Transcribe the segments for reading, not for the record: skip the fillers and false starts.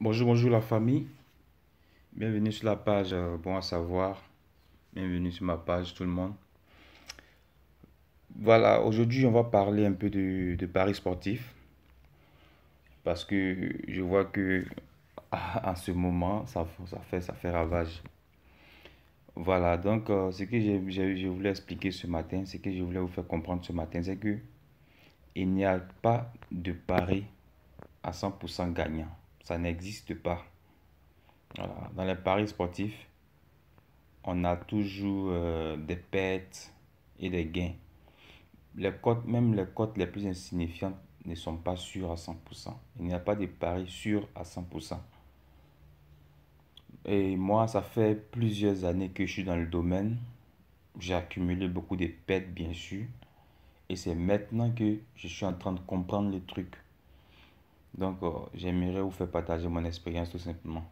Bonjour la famille, bienvenue sur la page Bon à savoir, bienvenue sur ma page tout le monde. Voilà, aujourd'hui on va parler un peu de paris sportifs parce que je vois que en ce moment ça fait ravage. Voilà, donc ce que je voulais expliquer ce matin, ce que je voulais vous faire comprendre ce matin, c'est que il n'y a pas de pari à 100% gagnant, ça n'existe pas. Voilà, dans les paris sportifs, on a toujours des pertes et des gains. Même les cotes les plus insignifiantes ne sont pas sûres à 100%. Il n'y a pas de pari sûr à 100%. Et moi, ça fait plusieurs années que je suis dans le domaine. J'ai accumulé beaucoup de pertes, bien sûr. Et c'est maintenant que je suis en train de comprendre le truc. Donc, j'aimerais vous faire partager mon expérience tout simplement.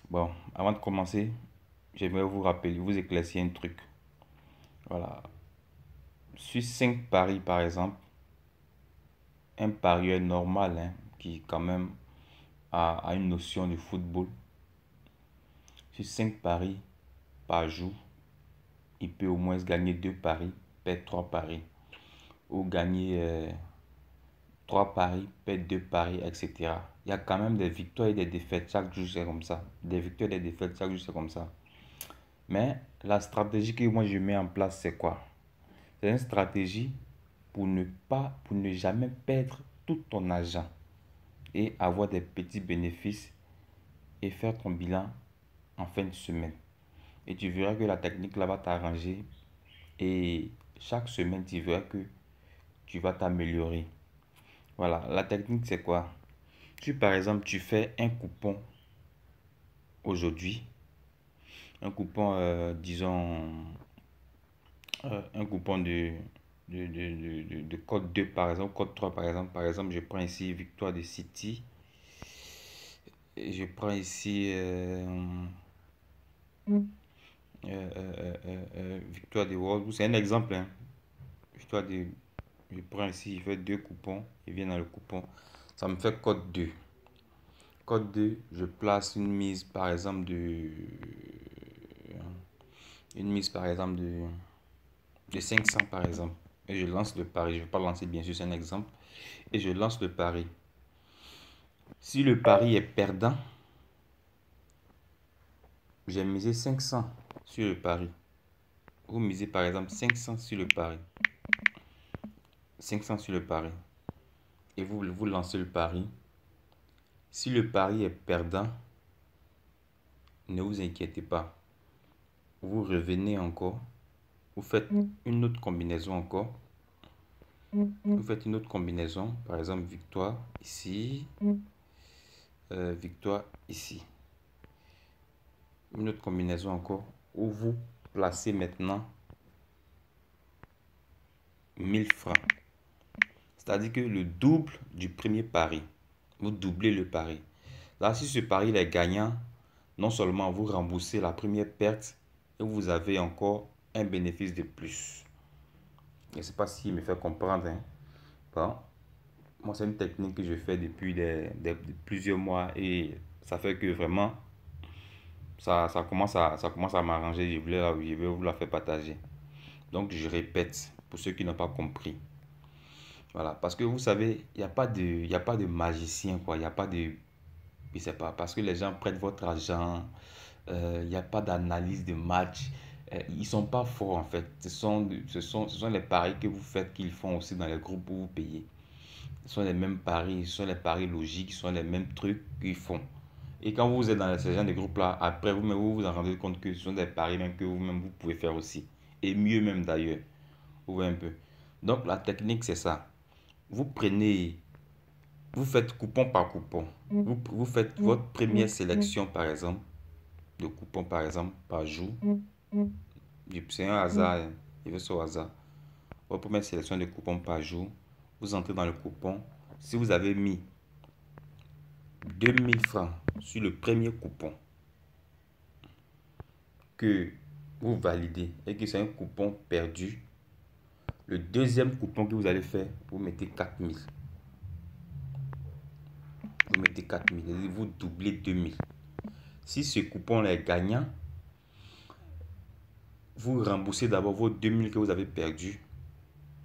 Bon, avant de commencer, j'aimerais vous rappeler, vous éclaircir un truc. Voilà. Sur 5 paris, par exemple, un parieur normal, hein, qui quand même a une notion de football, sur 5 paris par jour, il peut au moins gagner 2 paris, perdre 3 paris. Ou gagner 3 paris, perdre 2 paris, etc. Il y a quand même des victoires et des défaites. Chaque jour, c'est comme ça. Des victoires et des défaites, chaque jour, c'est comme ça. Mais la stratégie que moi je mets en place, c'est quoi? C'est une stratégie pour ne jamais perdre tout ton argent et avoir des petits bénéfices et faire ton bilan en fin de semaine. Et tu verras que la technique là va t'arranger et chaque semaine tu verras que tu vas t'améliorer. Voilà, la technique c'est quoi? Si par exemple tu fais un coupon aujourd'hui, un coupon disons un coupon de code 2 par exemple, code 3 par exemple je prends ici victoire de City et je prends ici victoire de Wolves, c'est un exemple, hein. Victoire de, je prends ici, je fais deux coupons, il vient dans le coupon, ça me fait code 2. Code 2, je place une mise par exemple de 500 par exemple. Et je lance le pari, je ne vais pas lancer bien sûr, c'est un exemple. Et je lance le pari. Si le pari est perdant, j'ai misé 500 sur le pari. Vous misez par exemple 500 sur le pari. 500 sur le pari. Et vous lancez le pari. Si le pari est perdant, ne vous inquiétez pas. Vous revenez encore. Vous faites une autre combinaison encore. Vous faites une autre combinaison. Par exemple, victoire ici. Victoire ici. Une autre combinaison encore. Où vous placez maintenant 1000 francs. C'est-à-dire que le double du premier pari. Vous doublez le pari. Là, si ce pari est gagnant, non seulement vous remboursez la première perte, et vous avez encore un bénéfice de plus. Je ne sais pas s'il me fait comprendre, hein. Bon, moi, c'est une technique que je fais depuis plusieurs mois et ça fait que vraiment, ça commence à m'arranger. Je vais vous la faire partager. Donc, je répète pour ceux qui n'ont pas compris. Voilà, parce que vous savez, il y a pas de magicien, quoi. Il n'y a pas de, je sais pas, parce que les gens prêtent votre argent, il n'y a pas d'analyse de match. Ils ne sont pas forts en fait. Ce sont les paris que vous faites qu'ils font aussi dans les groupes où vous payez. Ce sont les mêmes paris, ce sont les paris logiques, ce sont les mêmes trucs qu'ils font. Et quand vous êtes dans ce genre de groupe-là, après vous-même, vous vous en rendez compte que ce sont des paris même que vous-même vous pouvez faire aussi. Et mieux même d'ailleurs. Vous voyez un peu. Donc la technique c'est ça. Vous prenez, vous faites coupon par coupon. Vous faites votre première sélection par exemple, de coupons par exemple par jour. C'est un hasard, hein. Je vais sur hasard. Votre première sélection de coupons par jour. Vous entrez dans le coupon. Si vous avez mis 2000 francs sur le premier coupon que vous validez et que c'est un coupon perdu, le deuxième coupon que vous allez faire, vous mettez 4000. Vous rajoutez 4000, c'est-à-dire vous doublez 2000. Si ce coupon est gagnant, vous remboursez d'abord vos 2000 que vous avez perdu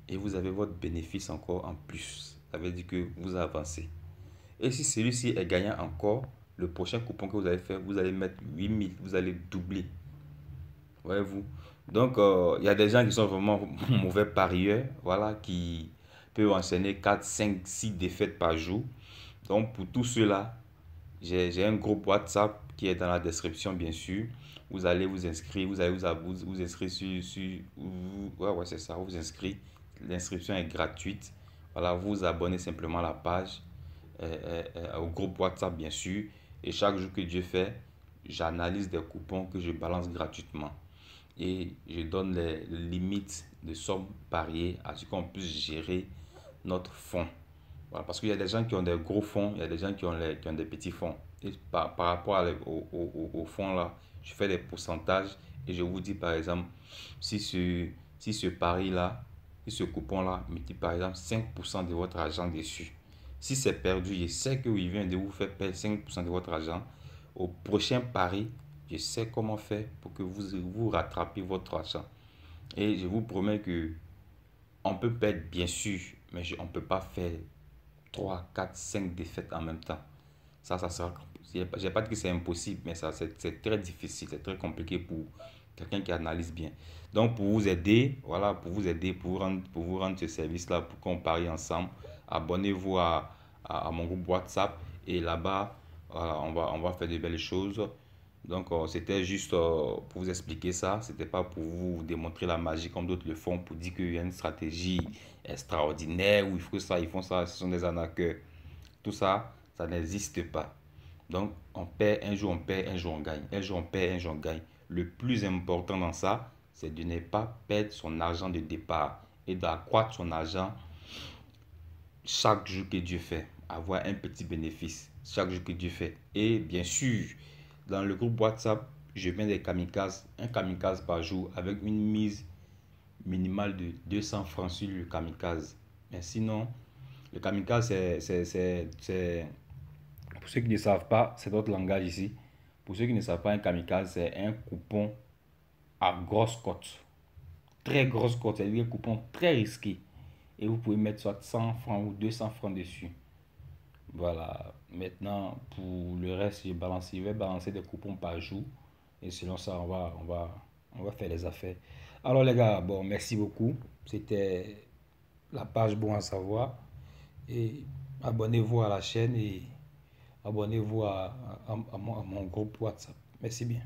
et vous avez votre bénéfice encore en plus. Ça veut dire que vous avancez. Et si celui-ci est gagnant encore, le prochain coupon que vous allez faire, vous allez mettre 8000, vous allez doubler. Voyez-vous? Donc, il y a des gens qui sont vraiment mauvais parieurs, voilà, qui peuvent enchaîner 4, 5, 6 défaites par jour. Donc, pour tout cela, j'ai un groupe WhatsApp qui est dans la description, bien sûr. Vous allez vous inscrire, vous allez vous inscrire ouais, c'est ça, vous inscrire. L'inscription est gratuite. Voilà, vous vous abonnez simplement à la page, au groupe WhatsApp, bien sûr. Et chaque jour que Dieu fait, j'analyse des coupons que je balance gratuitement. Et je donne les limites de sommes pariées à ce qu'on puisse gérer notre fonds. Voilà, parce qu'il y a des gens qui ont des gros fonds, il y a des gens qui ont des petits fonds. Et par rapport au fonds là, je fais des pourcentages et je vous dis par exemple, si ce pari là, si ce coupon là mettez par exemple 5% de votre argent dessus. Si c'est perdu, je sais qu'il vient de vous faire perdre 5% de votre argent. Au prochain pari, je sais comment faire pour que vous rattrapiez votre argent. Et je vous promets que on peut perdre bien sûr, mais on ne peut pas faire 3 4 5 défaites en même temps. Ça sera. Je n'ai pas dit que c'est impossible, mais ça, c'est très difficile, c'est très compliqué pour quelqu'un qui analyse bien. Donc, pour vous aider, voilà, pour vous rendre ce service-là, pour qu'on parie ensemble, abonnez-vous à mon groupe WhatsApp et là-bas, voilà, on va faire de belles choses. Donc, c'était juste pour vous expliquer ça. C'était pas pour vous démontrer la magie comme d'autres le font, pour dire qu'il y a une stratégie extraordinaire où il faut ça, ils font ça, ce sont des arnaqueurs. Tout ça, ça n'existe pas. Donc, on perd un jour, on perd un jour, on gagne. Un jour, on perd un jour, on gagne. Le plus important dans ça, c'est de ne pas perdre son argent de départ et d'accroître son argent chaque jour que Dieu fait. Avoir un petit bénéfice chaque jour que Dieu fait. Et bien sûr, dans le groupe WhatsApp, je mets des kamikazes, un kamikaze par jour avec une mise minimale de 200 francs sur le kamikaze. Mais sinon, le kamikaze, pour ceux qui ne savent pas, c'est notre langage ici. Pour ceux qui ne savent pas, un kamikaze, c'est un coupon à grosse cote. Très grosse cote, c'est-à-dire un coupon très risqué. Et vous pouvez mettre soit 100 francs ou 200 francs dessus. Voilà. Maintenant, pour le reste, je vais balancer des coupons par jour. Et selon ça, on va faire les affaires. Alors les gars, bon, merci beaucoup. C'était la page Bon à savoir. Et abonnez-vous à la chaîne et abonnez-vous à mon groupe WhatsApp. Merci bien.